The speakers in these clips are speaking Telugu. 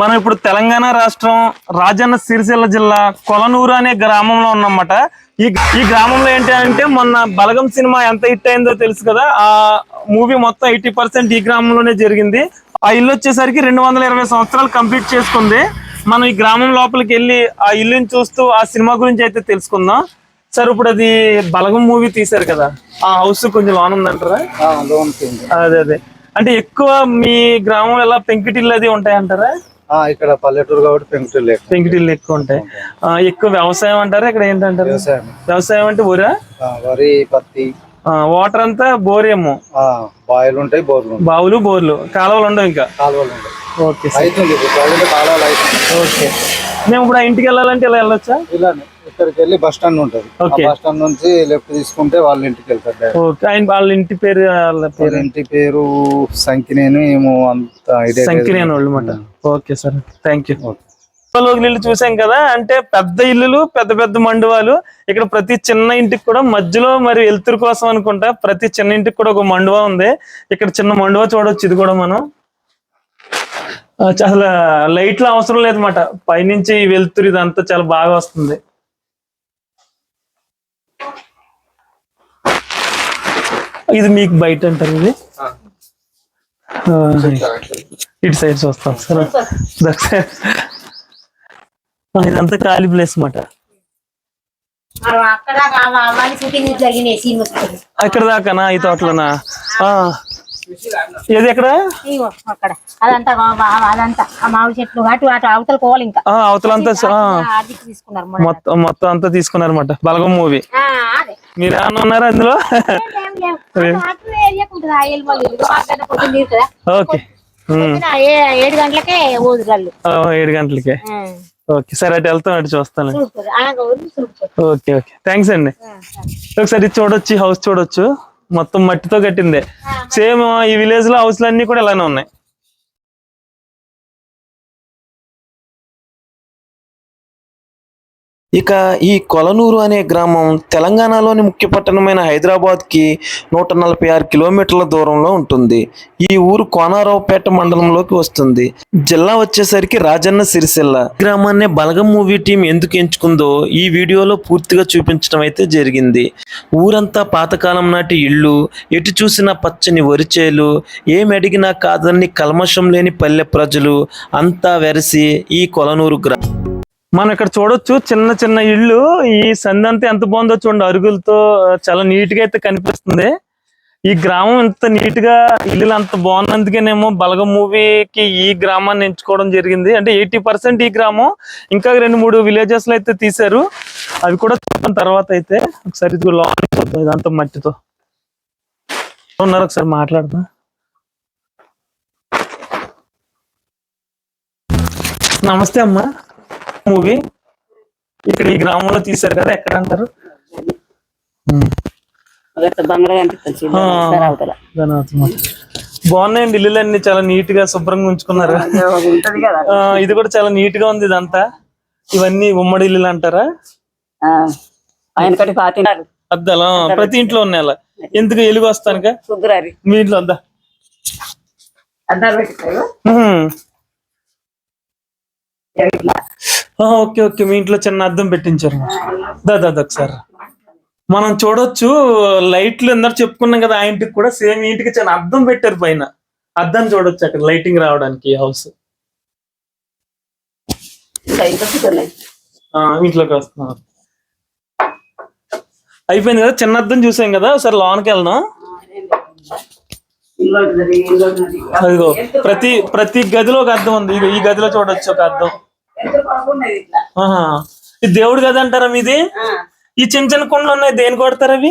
మనం ఇప్పుడు తెలంగాణ రాష్ట్రం రాజన్న సిరిసిల్ల జిల్లా కొలనూరు అనే గ్రామంలో ఉన్నమాట. ఈ గ్రామంలో ఏంటి అంటే మొన్న బలగం సినిమా ఎంత హిట్ అయిందో తెలుసు కదా. ఆ మూవీ మొత్తం 80% ఈ గ్రామంలోనే జరిగింది. ఆ ఇల్లు వచ్చేసరికి 220 సంవత్సరాలు కంప్లీట్ చేసుకుంది. మనం ఈ గ్రామం లోపలికి వెళ్ళి ఆ ఇల్లుని చూస్తూ ఆ సినిమా గురించి అయితే తెలుసుకుందాం. సార్, ఇప్పుడు అది బలగం మూవీ తీశారు కదా, ఆ హౌస్ కొంచెం లోన్ ఉందంటారా? అదే అదే అంటే ఎక్కువ మీ గ్రామం ఎలా పెంకుటిల్లు అది ఉంటాయంటారా? ఇక్కడ పల్లెటూరు కాబట్టి పెంకుటిల్లు ఎక్కువ ఉంటాయి. ఎక్కువ వ్యవసాయం అంటారా ఇక్కడ ఏంటంటారు? వ్యవసాయం అంటే వరి, పత్తి. వాటర్ అంతా బోరేమో, బావులు ఉంటాయి, బావులు బోర్లు, కాలువలు ఉండవు ఇంకా. Okay okay. మేము ఇప్పుడు ఆ ఇంటికి వెళ్ళాలంటే ఇలా వెళ్ళొచ్చా? ఇక్కడికి వెళ్ళి బస్ స్టాండ్ ఉంటుంది. బస్ స్టాండ్ నుంచి లెఫ్ట్ తీసుకుంటే వాళ్ళ ఇంటికి వెళ్తారు. వాళ్ళ ఇంటి పేరు? ఇంటి పేరు సంకినేని ఏమో, అంత సంకినేని వాళ్ళు అన్నమాట. Okay sir, thank you. ఇల్లు చూసాం కదా, అంటే పెద్ద ఇల్లులు, పెద్ద పెద్ద మండువాలు. ఇక్కడ ప్రతి చిన్న ఇంటికి కూడా మధ్యలో మరి వెలుతురు కోసం అనుకుంటా ప్రతి చిన్న ఇంటికి కూడా ఒక మండువా ఉంది. ఇక్కడ చిన్న మండువా చూడవచ్చు. ఇది కూడా మనం చాలా లైట్లు అవసరం లేదన్నమాట, పైనుంచి వెలుతురు ఇదంతా చాలా బాగా వస్తుంది. ఇది మీకు బయట అంటారు, ఇది ఇటు సైడ్ చూస్తాం సార్. ఇదంతా ఖాళీ ప్లేస్ అన్నమాట. అక్కడ దాకానా ఈ తోటలోనా? ఏది ఎక్కడ? అదంతా మామిడి చెట్లు అవతల కోవాలి. ఇంకా అవతలంతా మొత్తం అంతా తీసుకున్నారు అన్నమాట బలగం మూవీ. మీరు ఏమన్నా ఉన్నారా అందులో? ఓకే, 7 గంటలకే 7 గంటలకే. ఓకే సరే, అటు వెళ్తాం, అటు చూస్తాను. ఓకే ఓకే, థ్యాంక్స్ అండి. ఒకసారి చూడొచ్చు, ఈ హౌస్ చూడొచ్చు. మొత్తం మట్టితో కట్టిందే. సేమ్ ఈ విలేజ్ లో హౌస్లు అన్ని కూడా ఇలానే ఉన్నాయి. ఇక ఈ కొలనూరు అనే గ్రామం తెలంగాణలోని ముఖ్య పట్టణమైన హైదరాబాద్కి 146 కిలోమీటర్ల దూరంలో ఉంటుంది. ఈ ఊరు కోనరావుపేట మండలంలోకి వస్తుంది. జిల్లా వచ్చేసరికి రాజన్న సిరిసిల్ల. గ్రామాన్ని బలగం మూవీ టీం ఎందుకు ఎంచుకుందో ఈ వీడియోలో పూర్తిగా చూపించడం అయితే జరిగింది. ఊరంతా పాతకాలం నాటి ఇళ్ళు, ఎటు చూసినా పచ్చని వరిచేలు, ఏమి అడిగినా కాదని కల్మషం లేని పల్లె ప్రజలు అంతా వెరసి ఈ కొలనూరు గ్రామం. మనం ఇక్కడ చూడొచ్చు చిన్న చిన్న ఇళ్ళు. ఈ సందంతా ఎంత బాగుందో చూడండి, అరుగులతో చాలా నీట్ గా అయితే కనిపిస్తుంది. ఈ గ్రామం ఎంత నీట్ గా, ఇల్లు అంత బాగున్నందుకేనేమో బలగం మూవీకి ఈ గ్రామాన్ని ఎంచుకోవడం జరిగింది. అంటే 80% ఈ గ్రామం. ఇంకా 2-3 విలేజెస్ లో అయితే తీశారు, అవి కూడా చూసిన తర్వాత అయితే. ఒకసారి ఇది లోన్ ఇదంతా మట్టితో ఉన్నారు. ఒకసారి మాట్లాడదా? నమస్తే అమ్మా. మూవీ ఇక్కడ ఈ గ్రామంలో తీశారు కదా, ఎక్కడ అంటారు? బాగున్నాయండి ఇల్లులన్నీ, చాలా నీట్ గా శుభ్రంగా ఉంచుకున్నారు. ఇది కూడా చాలా నీట్ గా ఉంది ఇదంతా. ఇవన్నీ ఉమ్మడి ఇల్లులు అంటారా? అద్దాలు ప్రతి ఇంట్లో ఉన్నాయి. అలా ఎందుకు ఎలుగు వస్తానుక మీ ఇంట్లో వద్దా? ఓకే ఓకే, మీ ఇంట్లో చిన్న అద్దం పెట్టించారు. దాదా ఒకసారి మనం చూడొచ్చు. లైట్లు అందరు చెప్పుకున్నాం కదా, ఆ ఇంటికి కూడా సేమ్ ఇంటికి చిన్న అద్దం పెట్టారు పైన. అద్దం చూడొచ్చు అక్కడ లైటింగ్ రావడానికి. హౌస్ ఇంట్లోకి వస్తున్నారు. అయిపోయింది కదా, చిన్న అద్దం చూసాం కదా. ఒకసారి లోనికి వెళ్దాం. అదిగో ప్రతి గదిలో ఒక అద్దం ఉంది. ఈ గదిలో చూడొచ్చు ఒక అద్దం. ఇది దేవుడు గది అంటారా మీది? ఈ చిన్న చిన్న కొండలు ఉన్నాయి, దేని కొడతారు అవి?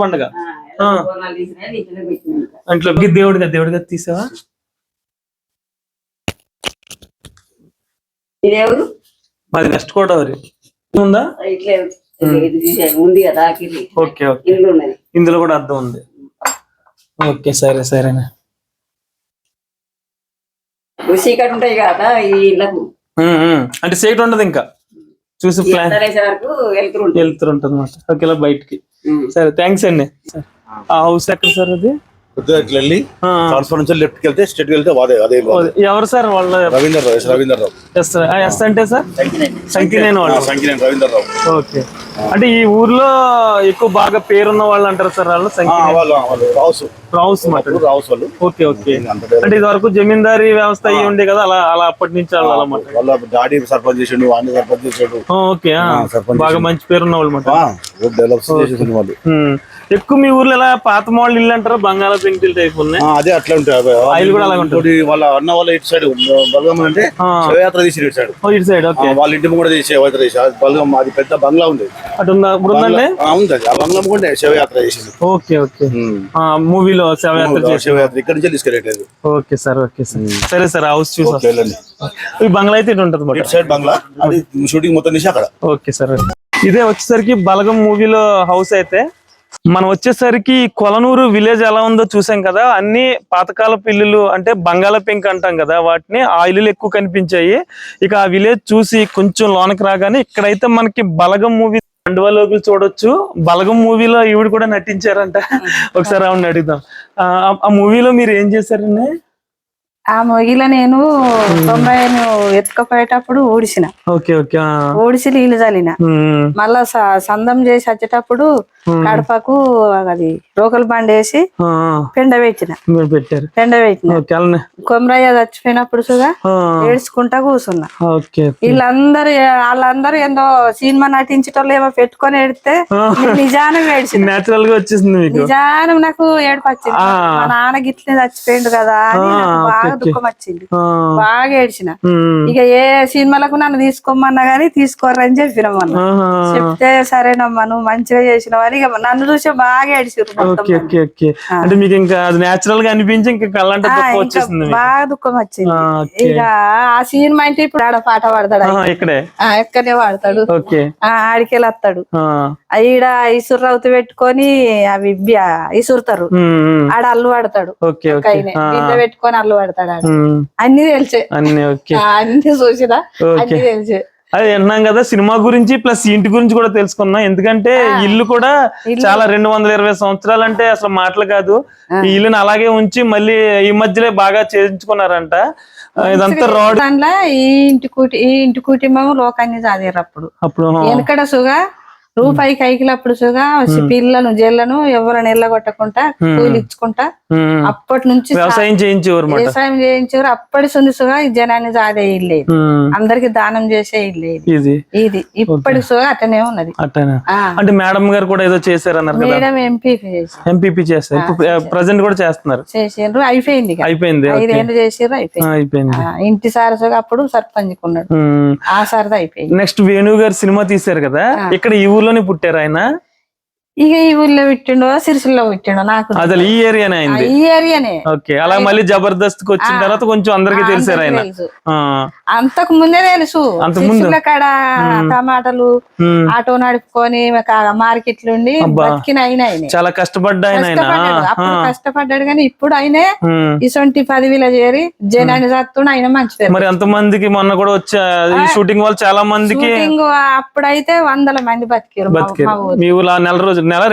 పండుగ ఇంట్లో దేవుడి గది తీసావా? మాది వెస్ట్ గోదావరి ఉందా? ఓకే ఓకే, ఇందులో కూడా అద్దం ఉంది. ఓకే సరే సరేనా. చీకటి ఉంటాయి కదా ఈ ఇళ్ళకు, అంటే సీట్ ఉండదు ఇంకా. చూసి ప్లాన్ వెళ్తుంటుంది అన్నమాట. ఓకేలా బయటికి. సరే థ్యాంక్స్ అండి. ఆ హౌస్ ఎక్కడ సార్ అది? కొద్దిగా ఇట్లా వెళ్ళి ఆ. ట్రాన్స్ఫర్ నుంచి లెఫ్ట్ కి వెళ్తే స్ట్రెయిట్ వెళ్తే అదే ఇల్లు. ఎవరు సార్ వాళ్ళ? రవీందర్ రావు, రవీందర్ రావు, ఎస్ అంటే సార్ సంకినేని వాళ్ళు. సంకినేని రవీందర్ రావు. ఓకే, అంటే ఈ ఊర్లో ఎక్కువ బాగా పేరున్న వాళ్ళు అంటారు సార్ వాళ్ళు వాళ్ళు రావుస్ రావుస్ మాట. రావుస్ వాళ్ళు. ఓకే ఓకే, అంటే ఇది వరకు జమీందారీ వ్యవస్థ అయ్యి ఉండే కదా, అలా అలా అప్పటి నుంచి వాళ్ళు అన్నమాట. వాళ్ళ డాడీ సర్పంచ్ చేసిండు, వాడిని సర్పంచ్ చేసాడు. ఓకే, సర్పంచ్ బాగా మంచి పేరున్న వాళ్ళు అన్నమాట. డెవలప్ చేసేసిండు వాళ్ళు. ఎక్కువ మీ ఊర్లో ఎలా పాత మోడల్ ఇల్లు అంటారా, బంగాళా పెంకుటిల్ టైప్ ఉన్నాయి? అదే అట్లా ఉంటాయి. ఆయిల్ కూడా అలాగే ఉంటుంది. వాళ్ళ అన్న వాళ్ళ ఇటు సైడ్ బలగం అంటే శివయాత్ర తీసి ఇటు సైడ్, ఇటు సైడ్. ఓకే, వాళ్ళ ఇంటి కూడా తీసి శివయాత్ర చేసి బలగం, అది పెద్ద బంగ్లా ఉంది. అటు ఇప్పుడు ఉందండి. ఉంది, ఆ బంగ్లా కూడా శివయాత్ర చేసింది. ఓకే ఓకే, మూవీలో శివయాత్ర చేసి శివయాత్ర ఇక్కడ నుంచి తీసుకెళ్ళేది. Okay sir, okay sir. సరే సార్, హౌస్ చూసి వెళ్ళండి. ఈ బంగ్లా అయితే ఇటు ఉంటుంది ఇటు సైడ్ బంగ్లా, అది షూటింగ్ మొత్తం తీసి అక్కడ. ఓకే సార్, ఇదే వచ్చేసరికి బలగం మూవీలో హౌస్ అయితే. మనం వచ్చేసరికి కొలనూరు విలేజ్ ఎలా ఉందో చూసాం కదా, అన్ని పాతకాలపు ఇల్లులు అంటే బంగాళ పెంక్ అంటాం కదా, వాటిని ఆ ఇల్లులు ఎక్కువ కనిపించాయి. ఇక ఆ విలేజ్ చూసి కొంచెం లోనకి రాగానే ఇక్కడైతే మనకి బలగం మూవీ కండువాలోకి చూడొచ్చు. బలగం మూవీలో ఈవిడ కూడా నటించారంట. ఒకసారి ఆవిడని అడుగుదాం. ఆ మూవీలో మీరు ఏం చేశారండి? ఆ మొగిల నేను 90 ఎత్తుకపోయేటప్పుడు ఊడిసిన. ఓకే ఓకే, ఊడిసి నీళ్ళు చల్లిన. మళ్ళా సందం చేసి వచ్చేటప్పుడు కడపకు అది రోకల్ బండి వేసి పెండ పెట్టిన. పెండ పెట్టిన. కొమరయ్య చచ్చిపోయినప్పుడు సుగా ఏడ్చుకుంటా కూర్చున్నా. వాళ్ళందరూ ఏందో సినిమా నటించటోళ్ళు ఏమో పెట్టుకొని ఏడితే నిజానం ఏడ్చిన. నేచురల్ గా వచ్చేసింది. నిజానం నాకు ఏడుపు వచ్చింది. మా నాన్న గిట్లే చచ్చిపోయిండు కదా అని బాగా దుఃఖం వచ్చింది. బాగా ఏడ్చిన. ఇక ఏ సినిమాలకు నన్ను తీసుకోమన్నా గానీ తీసుకోరని చెప్పినమన్నా. చెప్తే సరేనమ్మా నువ్వు మంచిగా చేసినావు అని నన్ను చూసి బాగా ఏడిచారు. అంటే మీకు ఇంకా నేచురల్ గా అనిపించి ఇంకా కళ్ళంటే వచ్చేసింది, బాగా దుఃఖం వచ్చింది. ఇక ఆ సినిమా అంటే ఇప్పుడు ఆడ పాట పాడతాడు, ఎక్కడనే పాడతాడు, ఆడికెళ్ళి వస్తాడు. ఈడ ఇసుర్రవుతు పెట్టుకొని అవి ఇసురుతారు, ఆడ అల్లు పడతాడు, గిన్నె పెట్టుకొని అల్లు పడతాడు. అన్ని తెలిసే, అన్ని చూసినా అన్ని తెలిసే. అది విన్నాం కదా, సినిమా గురించి ప్లస్ ఇంటి గురించి కూడా తెలుసుకున్నాం. ఎందుకంటే ఇల్లు కూడా చాలా 220 సంవత్సరాలు అంటే అసలు మాటలు కాదు. ఈ ఇల్లుని అలాగే ఉంచి మళ్ళీ ఈ మధ్యలో బాగా చేయించుకున్నారంట. ఇదంతా రోడ్. ఈ ఇంటి కుటుంబం లోకాన్ని చదివారు అప్పుడు వెనకడ సుగా రూపాయి కైకిలప్పుడు సుగా పిల్లను జల్లను ఎవరైనా ఎల్లగొట్టకుండా కూలి ఇచ్చుకుంటా అప్పటి నుంచి వ్యవసాయం చేయించారు. అప్పటి సుంది సుగా ఈ జనాన్ని సాదే ఇల్లేదు, అందరికి దానం చేసే ఇల్లేదు ఇది. ఇప్పటి సుగా అట్టనే ఉన్నది. అంటే మేడం గారు కూడా ఏదో చేశారన్నారు. మేడం ఎంపీపీ చేస్తారు, ప్రజెంట్ కూడా చేస్తున్నారు. చేసిండ్రు, అయిపోయింది. 5 ఏళ్ళు చేసారు, అయిపోయింది. ఇంటి సారసుగా అప్పుడు సర్పంచ్ ఉన్నాడు, ఆ సారది అయిపోయింది. నెక్స్ట్ వేణు గారు సినిమా తీశారు కదా, ఇక్కడ ఈ ఊర్లోనే పుట్టారు ఆయన. ఇక ఈ ఊర్లో పెట్టిండో సిరిసిల్లో పెట్టిండో నాకు అసలు ఈ ఏరియానే అయింది. ఈ ఏరియానే. ఓకే, అలా మళ్ళీ జబర్దస్త్ కి వచ్చిన తర్వాత కొంచెం అందరికి తెలిసారు ఆయన. అంతకు ముందే తెలుసు. కాడ టమాటాలు ఆటో నడుపుకొని మార్కెట్లు ఉండి బతికిన ఆయన చాలా కష్టపడ్డాడు. కానీ ఇప్పుడు ఆయనే ఇసొంటి పదవిలో చేరి జనాన్ని చదువుతుండే ఆయన మంచి. మరి ఎంతమందికి మొన్న కూడా వచ్చా షూటింగ్ వాళ్ళు చాలా మందికి. అప్పుడైతే 100 మంది బతికారు. మీ ఊళ్ళో నెల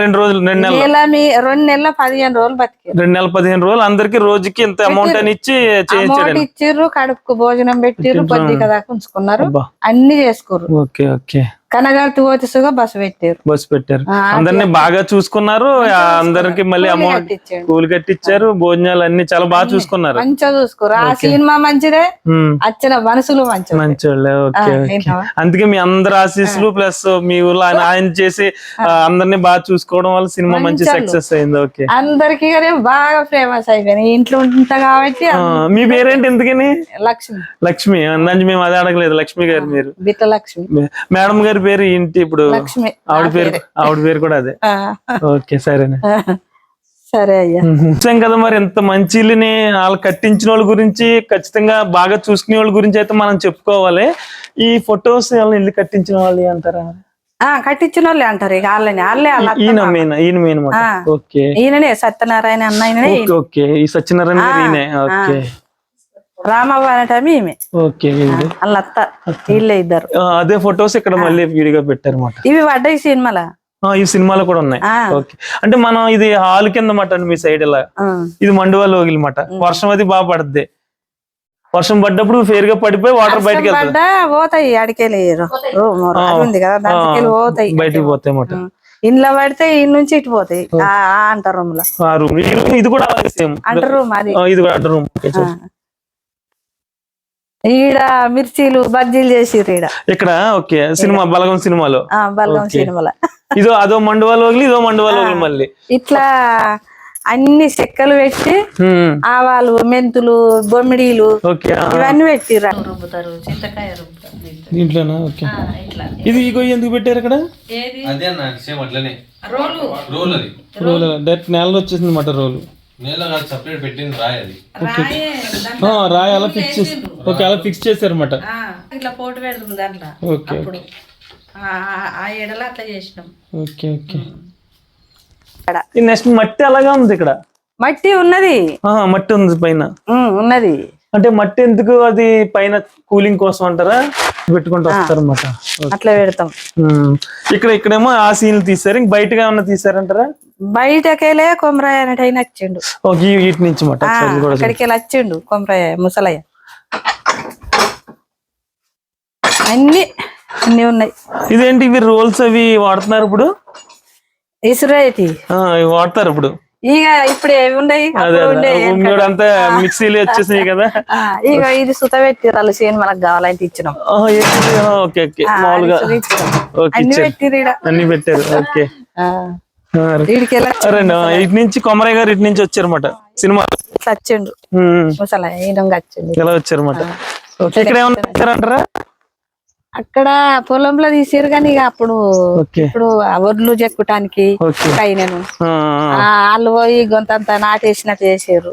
2 రోజులు 2 నెలలు 2 నెలల 15 రోజులు బతికారు. 2 నెలల 15 రోజులు అందరికి రోజుకి ఇంత అమౌంట్ అని ఇచ్చిర్రు. కడుపుకు భోజనం పెట్టిర్రు, పొద్దుక దాకా ఉంచుకున్నారు, అన్ని చేసుకోరు. Okay okay. కనగర్తి పోతేసుగా బస్సు పెట్టారు, అందరినీ బాగా చూసుకున్నారు. అందరికి మళ్ళీ అమౌంట్ కూలి కట్టించారు, భోజనాలు అన్ని చాలా బాగా చూసుకున్నారు. మంచిగా చూసుకోరు. ఆ సినిమా మంచిదే, వచ్చిన మనుషులు మంచోళ్ళే. ఓకే, అందుకే మీ అందరి ఆశీస్సులు ప్లస్ మీ ఊళ్ళో ఆయన చేసి అందరినీ బాగా చూసుకోవడం వల్ల సినిమా మంచి సక్సెస్ అయింది. ఓకే, అందరికి బాగా ఫేమస్ అయిపోయింది. ఇంట్లో ఉంటా కాబట్టి. మీ పేరేంటి ఎందుకని? లక్ష్మి. అందని మేము అదే అడగలేదు. లక్ష్మి గారు మీరు? బిట్ల లక్ష్మి. మేడం గారి పేరు ఏంటి ఇప్పుడు? లక్ష్మి. ఆవిడ పేరు కూడా అదే. ఓకే, సరేనా. సరే అయ్యా. చూసాం కదా, మరి ఎంత మంచి ఇల్లుని వాళ్ళు కట్టించిన వాళ్ళ గురించి, ఖచ్చితంగా బాగా చూసుకునే వాళ్ళ గురించి అయితే మనం చెప్పుకోవాలి. ఈ ఫొటోస్ ఇల్లు కట్టించిన వాళ్ళు అంటారా? కట్టించిన వాళ్ళే అంటారు. ఇక ఓకే, ఈయననే సత్యనారాయణ అన్న. ఓకే, ఈ సత్యనారాయణ. ఓకే, రామవ్వ అనటమే ఈమె. ఓకే, వాళ్ళ అత్త. వీళ్ళే ఇద్దరు. అదే ఫొటోస్ ఇక్కడ మళ్ళీ విడిగా పెట్టారు. ఇవి పడ్డాయి సినిమాల. ఈ సినిమాలో కూడా ఉన్నాయి. ఓకే, అంటే మనం ఇది హాల్ కింద మాట మీ సైడ్ ఇలా, ఇది మండువా లోగిల్ మాట. వర్షం అది బాగా పడుద్ది, వర్షం పడ్డప్పుడు ఫేర్ గా పడిపోయి వాటర్ బయటకి వెళ్తాయి, పోతాయి అడికెళ్ళి ఉంది కదా దాంట్లోకి పోతాయి, బయటకు పోతాయి మాట. ఇంట్లో పడితే ఈ నుంచి ఇటు పోతాయి అంట రూమ్ లో. ఆ రూమ్ ఇది కూడా సేమ్ అంట రూమ్ అది, ఇది కూడా అంట రూమ్. ఈడ మిర్చీలు బజ్జీలు చేసిర్రు ఈడ ఇక్కడ. ఓకే, సినిమా బలగం సినిమాలో, బలగం సినిమాలో ఇదో అదో మండువా లోగిలి, ఇదో మండువా లోగిలి. మళ్ళీ ఇట్లా అన్ని చెక్కలు పెట్టి ఆవాలు, మెంతులు, బొమ్మిడీలు ఇవన్నీ పెట్టిర్రు. రుబ్బుతారు, చింతకాయ రుబ్బుతారు దీంట్లోనా? ఓకే, ఇది ఇగో ఎందుకు పెట్టారు ఇక్కడ? రోల్ డైరెక్ట్ నేలలో వచ్చేసింది మాట. రోలు రాయి అలా ఫిక్స్ చేసి, ఓకే అలా ఫిక్స్ చేశారు అన్నమాట. ఇట్లా పోటు పెడుతుంది దాంట్లో. ఓకే, ఆ ఎడల అట్లా చేసినాం. Okay okay. నెక్స్ట్ మట్టి అలాగా ఉంది ఇక్కడ. మట్టి ఉన్నది, మట్టి ఉంది పైన ఉన్నది. అంటే మట్టి ఎందుకు? అది పైన కూలింగ్ కోసం అంటారా? పెట్టుకుంటూ వస్తారు అన్నమాట. అట్లా పెడతాం. ఇక్కడేమో ఆ సీన్లు తీసారు, ఇంక బయటగా ఏమన్నా తీసారంటారా? బయటకెళ్ళే కొమరాయ అనేటైనా వచ్చిండు. వీటి నుంచి మాట అక్కడికి వెళ్ళి వచ్చిండు కొమరాయ ముసలయ్య. అన్ని ఉన్నాయి. ఇదేంటి ఇవి రోల్స్ అవి వాడుతున్నారు ఇప్పుడు? ఇసురేటి వాడతారు ఇప్పుడు. ఇక ఇప్పుడు ఏమి ఉన్నాయి అంతా మిక్సీలు వచ్చేసినాయి కదా. ఇక ఇది సుత పెట్టిరు వాళ్ళు సేమ్ మనకు కావాలంటే ఇచ్చినాం. ఓకే ఓకే, మామూలుగా అన్ని పెట్టారు. ఓకే, ఇటు నుంచి కొమరయ్య గారు ఇటు నుంచి వచ్చారన్నమాట సినిమా. వచ్చిండు ముసలయ్య ఇలా వచ్చారన్నమాట. ఇక్కడ ఏమన్నా వచ్చారంటారా? అక్కడ పొలంలో తీసారు కానీ ఇక అప్పుడు ఇప్పుడు ఒడ్లు చెక్కుటానికి నేను వాళ్ళు పోయి గొంతంతా నాటేసినట్టు చేసారు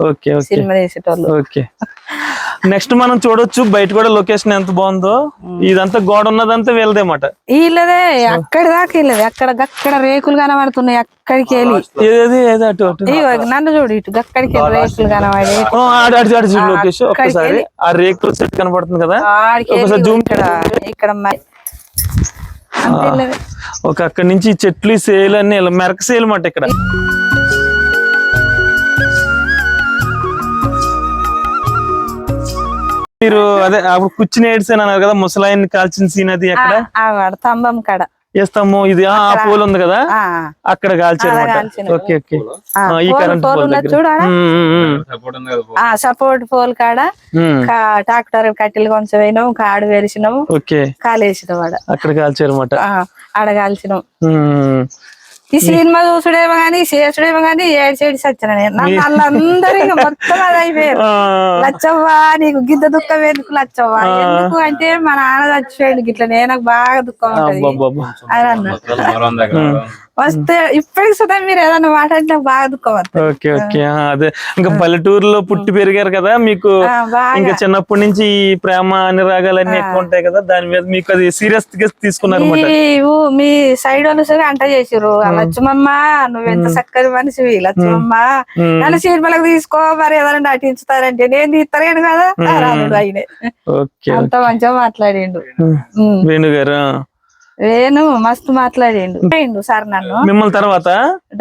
సినిమా చేసేటోళ్ళు. ఓకే, నెక్స్ట్ మనం చూడొచ్చు బయట కూడా లొకేషన్ ఎంత బాగుందో. ఇదంతా గోడ ఉన్నదంతా వీళ్ళదేమాట. వీళ్ళదే, అక్కడి దాకా వీళ్ళది. అక్కడ రేకులు కనబడుతున్నాయి. అక్కడికి వెళ్ళి నన్ను చూడు, ఇటు అక్కడికి వెళ్ళి రేకులు కనబడి లొకేషన్ ఒక్కసారి ఆ రేకుల సెట్ కనబడుతుంది కదా, ఇక్కడ ఒక అక్కడి నుంచి చెట్లు సేలు అన్ని మెరక సేలు మాట. ఇక్కడ మీరు అదే అప్పుడు కూర్చుని ఏడ్సాను అన్నారు కదా, ముసలాయన్ని కాల్చిన సీన్ అది ఎక్కడ? స్తంభం కాడ వేస్తాము. ఇది ఆ పోల్ ఉంది కదా, అక్కడ కాల్చారు. ఓకే ఓకే, ఈ కరెంట్ సపోర్ట్ పోల్ కాడ ట్రాక్టర్ కట్టెలు కొంచెం అయినాం, ఆడు వెలిసినాము. ఓకే, కాలేసినాం ఆడ, అక్కడ కాల్చారు అన్నమాట. ఆడ కాల్చినాం. ఈ సినిమా చూసుడేమో గానీ చేసుడేమో గానీ ఏడ్చేడి సచ్చిన వాళ్ళందరూ మొత్తం అది అయిపోయారు. లచ్చవ్వా నీకు గిద్ద దుఃఖం ఎందుకు లచ్చవ్వా? ఎందుకు అంటే మా నాన్న చచ్చిపోయాడు గిట్ల, నాకు బాగా దుఃఖం ఉంటది అని అన్నారు. వస్తే ఇప్పటికి సుధా మీరు ఏదన్నా మాట్లాడితే నాకు బాగా దుఃఖం వస్తుంది. ఓకే ఓకే, అదే ఇంకా పల్లెటూరులో పుట్టి పెరిగారు కదా, మీకు ఇంకా చిన్నప్పటి నుంచి ప్రేమ అనురాగాలన్నీ ఎక్కువ ఉంటాయి కదా, దాని మీద మీకు అది సీరియస్ గా తీసుకున్నారు. మీ సైడ్ వాళ్ళు సరే అంట చేసిర్రు, లక్ష్మమ్మ నువ్వెంత చక్కని మనిషివి లక్ష్మమ్మ, నన్ను సినిమాలకు తీసుకో మరి ఏదైనా నటించుతారంటే నేను తీస్తాను కదా రానుడు ఆయనే. అంత మంచిగా మాట్లాడిండు వేణుగారు. వేణు మస్తు మాట్లాడిండు సార్. నన్ను మిమ్మల్ని తర్వాత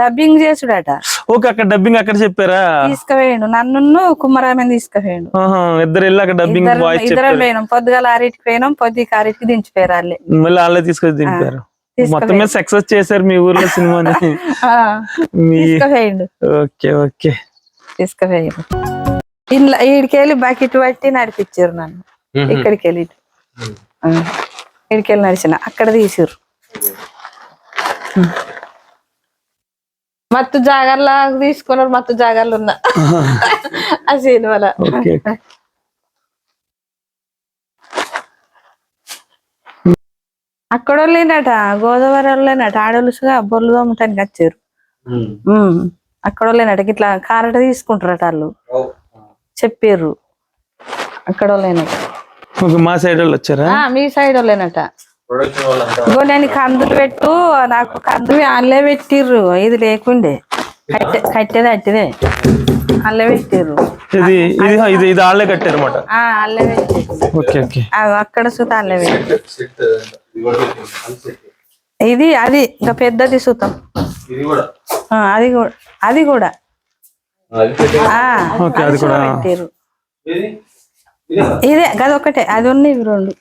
డబ్బింగ్ చేసుడట. ఓకే, అక్కడ డబ్బింగ్ అక్కడ చెప్పారా? తీసుకుపోయిండు నన్ను కుమ్మరామని తీసుకుపోయిండు. ఇద్దరు వెళ్ళి అక్కడ డబ్బింగ్ ఇద్దరం పోయినాం. పొద్దుగాల 6కి పోయినాం, పొద్దుకి 6కి దించిపోయారు వాళ్ళే. మళ్ళీ వాళ్ళే తీసుకొని దింపారు. మొత్తం మీద సక్సెస్ చేశారు మీ ఊర్లో సినిమాని. తీసుకుపోయిండు. ఓకే ఓకే, తీసుకుపోయిండు. ఇంట్లో ఈడికి వెళ్ళి బకెట్ పట్టి నడిపించారు నన్ను. ఇక్కడికి వెళ్ళి ఇక్కడికి నడిచిన అక్కడ తీసిర్రు. మత్తు జాగర్లా తీసుకున్నారు, మత్తు జాగర్లు ఉన్నా ఆ సినిమాలో. అక్కడ వాళ్ళేనట, గోదావరి వాళ్ళేనట, ఆడోళ్ళుగా బొర్లు తోమటానికి వచ్చారు. అక్కడ వాళ్ళేనట, ఇట్లా కారట తీసుకుంటారట వాళ్ళు చెప్పారు. అక్కడ వాళ్ళేనట. మా సైడ్ వాళ్ళు వచ్చారా? మీ సైడ్ వాళ్ళేనట. నేను కందులు పెట్టు, నాకు కందులు అల్లే పెట్టిర్రు. ఇది లేకుండే కట్టేది అట్టిదే అల్లే పెట్టిర్రు. ఇది ఆళ్ళే కట్టారు అన్నమాట. అల్లే పెట్టిర్రు. ఓకే ఓకే, అక్కడ సుత అల్లే పెట్టారు. ఇది అది ఇంకా పెద్దది సుతం. ఇది కూడా అది కూడా ఓకే, అది కూడా పెట్టారు. ఇది ఇదే గది ఒకటే, అది ఉన్న ఇవి రెండు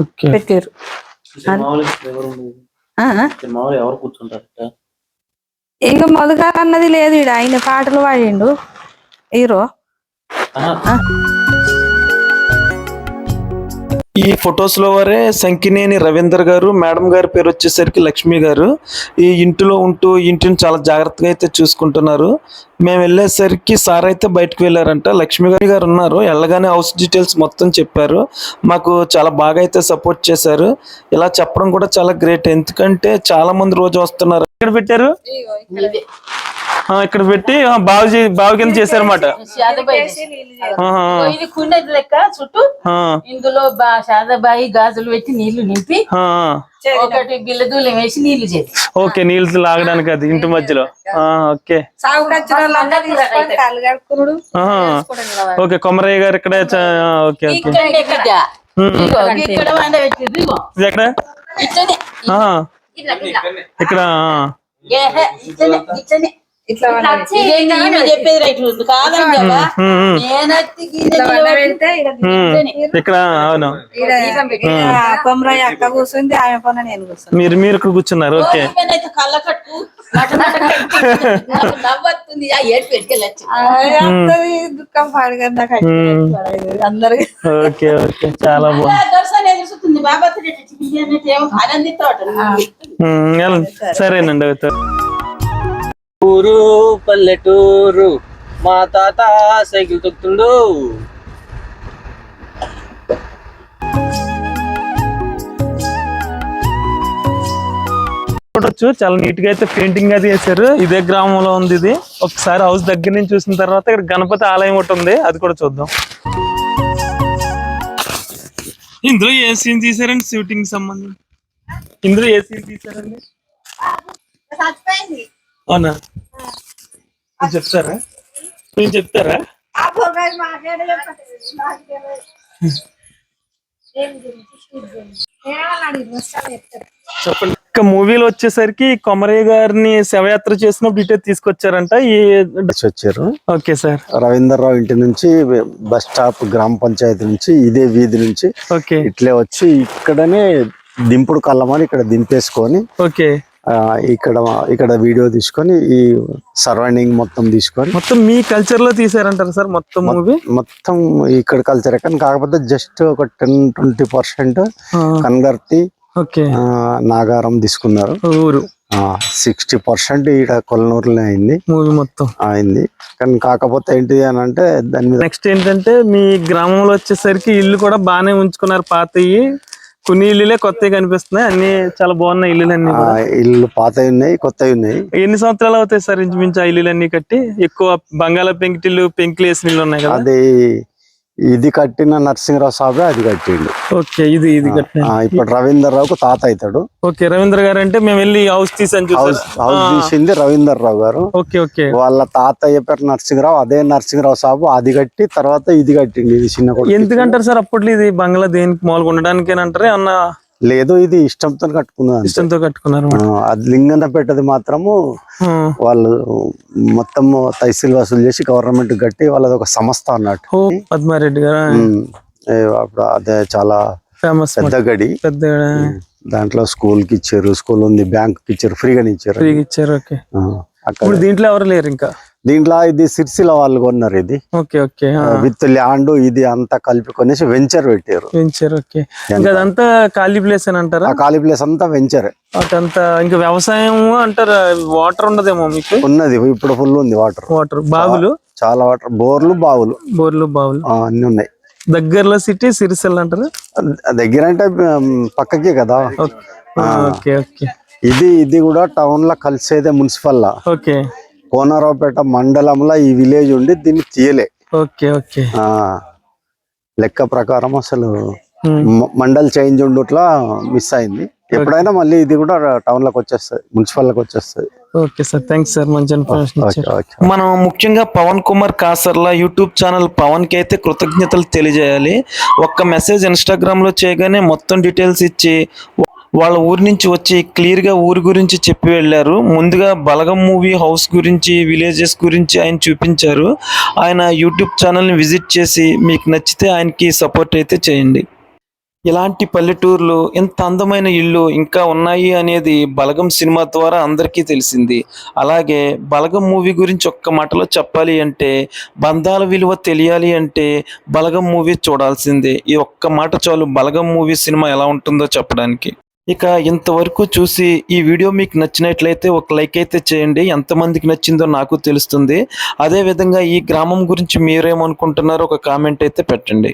ఓకే. పెట్టారు. ఎవరు కూర్చుంటారు? ఇక మొదగా అన్నది లేదు, ఈడ ఆయన పాటలు పాడిండు హీరో. ఈ ఫొటోస్ లో వారే సంకినేని రవీందర్ గారు, మేడం గారి పేరు వచ్చేసరికి లక్ష్మి గారు. ఈ ఇంటిలో ఉంటూ ఇంటిని చాలా జాగ్రత్తగా అయితే చూసుకుంటున్నారు. మేము వెళ్ళేసరికి సార్ అయితే బయటకు వెళ్ళారంట. లక్ష్మి గారు ఉన్నారు, వెళ్ళగానే హౌస్ డీటెయిల్స్ మొత్తం చెప్పారు. మాకు చాలా బాగా అయితే సపోర్ట్ చేశారు. ఇలా చెప్పడం కూడా చాలా గ్రేట్, ఎందుకంటే చాలా మంది రోజు వస్తున్నారు. ఇక్కడ పెట్టారు, ఇక్కడ పెట్టి బావి కింద చేశారన్నమాట. ఇది కుండది లెక్క చుట్టూ ఇందులో శాదాబాయి గాజులు పెట్టి నీళ్లు నింపి ఒకటి బిల్లదూలం వేసి నీళ్లు చేసి ఓకే, నీళ్ళు లాగడానికి అది ఇంటి మధ్యలో. ఓకే ఓకే, కొమరయ్య గారు ఇక్కడ. ఓకే ఓకే, ఇక్కడ వండ పెట్టింది ఇది ఎక్కడ? ఇక్కడ చెప్పేది రైట్ కాదండి ఇక్కడ. అవును, కొమరయ్య అక్క కూర్చుంది, ఆమె పైన నేను కూర్చుంది. మీరు ఇక్కడ కూర్చున్నారు. ఓకే, కళ్ళ కట్టు నవ్వుతుంది దుఃఖం పాడుగా అందరికి. ఓకే ఓకే, చాలా బాగుంది. ఎదురుస్తుంది బాబాత్ ఆనందితో. సరేనండి. ఊరు పల్లెటూరు మా తాత సైకిల్ తొక్కుతుండు. చూడొచ్చు, చాలా నీట్ గా అయితే పెయింటింగ్ అది వేసారు. ఇదే గ్రామంలో ఉంది ఇది. ఒకసారి హౌస్ దగ్గర నుంచి చూసిన తర్వాత ఇక్కడ గణపతి ఆలయం ఒకటి ఉంది, అది కూడా చూద్దాం. ఇందులో ఏ సీన్ తీసారండి షూటింగ్ సంబంధం? ఇందులో ఏ సీన్ తీసారండి? అవునా, చెప్తారా? మీరు చెప్తారా? చెప్పండి. ఇక మూవీలో వచ్చేసరికి కొమరయ్య గారిని శవయాత్ర చేసినప్పుడు ఇటే తీసుకొచ్చారంట ఈ వచ్చారు. Okay sir. రవీందర్ రావు ఇంటి నుంచి బస్ స్టాప్ గ్రామ పంచాయతీ నుంచి ఇదే వీధి నుంచి ఓకే, ఇట్లే వచ్చి ఇక్కడనే దింపుడు కళ్ళమని ఇక్కడ దింపేసుకొని ఓకే, ఇక్కడ వీడియో తీసుకొని ఈ సరౌండింగ్ మొత్తం తీసుకొని మొత్తం మీ కల్చర్ లో తీసారంటారు సార్ మొత్తం మూవీ? మొత్తం ఇక్కడ కల్చర్ కానీ కాకపోతే జస్ట్ ఒక 10-20% కన్గర్తి, ఓకే, నాగారం తీసుకున్నారు. ఊరు 60% ఇక్కడ కొలనూరులో అయింది మూవీ మొత్తం అయింది. కానీ కాకపోతే ఏంటిది అని అంటే దాని మీద నెక్స్ట్ ఏంటంటే మీ గ్రామంలో వచ్చేసరికి ఇల్లు కూడా బాగానే ఉంచుకున్నారు. పాతయి కొన్ని ఇల్లులే కొత్తవి కనిపిస్తున్నాయి, అన్ని చాలా బాగున్నాయి ఇల్లులు అన్ని. ఇల్లు పాతవి ఉన్నాయి, కొత్తవి ఉన్నాయి. ఎన్ని సంవత్సరాలు అవుతాయి సార్ ఇంచుమించు ఆ ఇల్లులన్నీ కట్టి? ఎక్కువ బంగాళ పెంకిటిల్లు, పెంకులు వేసిన ఇల్లు ఉన్నాయి కదా? అది ఇది కట్టిన నరసింహరావు సాబే అది కట్టిండు. ఓకే, ఇది కట్టిన ఇప్పుడు రవీందర్ రావుకు తాత అవుతాడు. ఓకే, రవీంద్ర గారు అంటే మేము వెళ్ళి హౌస్ తీసాను, హౌస్ తీసింది రవీందర్ రావు గారు. ఓకే ఓకే, వాళ్ళ తాతయ్య పేరు నరసింహరావు, అదే నరసింహరావు సాబు అది కట్టి తర్వాత ఇది కట్టింది. ఇది చిన్న కొడుకు. ఎందుకంటారు సార్ అప్పట్లో ఇది బంగ్లా దేనికి మామూలుగా ఉండడానికేనంటారా ఏమన్నా? లేదు, ఇది ఇష్టంతో కట్టుకున్నారు. ఇష్టంతో కట్టుకున్నారు. అది లింగన పెట్టది మాత్రము వాళ్ళు మొత్తం తహసీల్ వసూలు చేసి గవర్నమెంట్ కట్టి వాళ్ళది ఒక సంస్థ అన్నట్టు. పద్మారెడ్డి గారు అప్పుడు అదే చాలా ఫేమస్ పెద్ద గడి. దాంట్లో స్కూల్ కి ఇచ్చారు, స్కూల్ ఉంది, బ్యాంక్ కి ఇచ్చారు, ఫ్రీగా ఇచ్చారు. ఓకే, అక్కడ దీంట్లో ఎవరు లేరు ఇంకా? దీంట్లో ఇది సిరిసిల్ల వాళ్ళు కొన్నారు. ఇది ఓకే ఓకే, విత్ ల్యాండ్ ఇది అంతా కలిపి కొనేసి వెంచర్ పెట్టారు. ఓకే, ఇంకా అదంతా ఖాళీ ప్లేస్ అని అంటారా? ఆ ఖాళీ ప్లేస్ అంతా వెంచరే. అదంతా ఇంకా వ్యవసాయం అంటారా? వాటర్ ఉండదేమో మీకు? ఉన్నది, ఇప్పుడు ఫుల్ ఉంది వాటర్. బావులు చాలా వాటర్, బోర్లు బావులు అన్ని ఉన్నాయి. దగ్గరలో సిటీ సిరిసిల్ల అంటారు. దగ్గర అంటే పక్కకే కదా. ఓకే ఓకే, ఇది కూడా టౌన్ లో కలిసేదే మున్సిపల్ లా. ఓకే, కోనరావుపేట మండలంలో ఈ విలేజ్ ఉండి దీన్ని తీయలే. ఓకే ఓకే, లెక్క ప్రకారం అసలు మండల్ చేంజ్ ఉండుట్లా మిస్ అయింది. ఎప్పుడైనా మళ్ళీ ఇది కూడా టౌన్ లోకి వచ్చేస్తుంది, మున్సిపల్ లోకి వచ్చేస్తుంది. ఓకే సార్, థ్యాంక్స్ సార్, మంచి ఇన్ఫర్మేషన్ ఇచ్చారు. మనం ముఖ్యంగా పవన్ కుమార్ కాసర్ల యూట్యూబ్ ఛానల్ పవన్ కి అయితే కృతజ్ఞతలు తెలియజేయాలి. ఒక్క మెసేజ్ ఇన్స్టాగ్రామ్ లో చేయగానే మొత్తం డీటెయిల్స్ ఇచ్చి వాళ్ళ ఊరి నుంచి వచ్చి క్లియర్గా ఊరి గురించి చెప్పి వెళ్ళారు. ముందుగా బలగం మూవీ హౌస్ గురించి, విలేజెస్ గురించి ఆయన చూపించారు. ఆయన యూట్యూబ్ ఛానల్ని విజిట్ చేసి మీకు నచ్చితే ఆయనకి సపోర్ట్ అయితే చేయండి. ఇలాంటి పల్లెటూర్లు, ఇంత అందమైన ఇళ్ళు ఇంకా ఉన్నాయి అనేది బలగం సినిమా ద్వారా అందరికీ తెలిసింది. అలాగే బలగం మూవీ గురించి ఒక్క మాటలో చెప్పాలి అంటే, బంధాల విలువ తెలియాలి అంటే బలగం మూవీ చూడాల్సిందే. ఈ ఒక్క మాట చాలు బలగం మూవీ సినిమా ఎలా ఉంటుందో చెప్పడానికి. ఇక ఇంతవరకు చూసి ఈ వీడియో మీకు నచ్చినట్లయితే ఒక లైక్ అయితే చేయండి. ఎంతమందికి నచ్చిందో నాకు తెలుస్తుంది. అదేవిధంగా ఈ గ్రామం గురించి మీరేమనుకుంటున్నారో ఒక కామెంట్ అయితే పెట్టండి.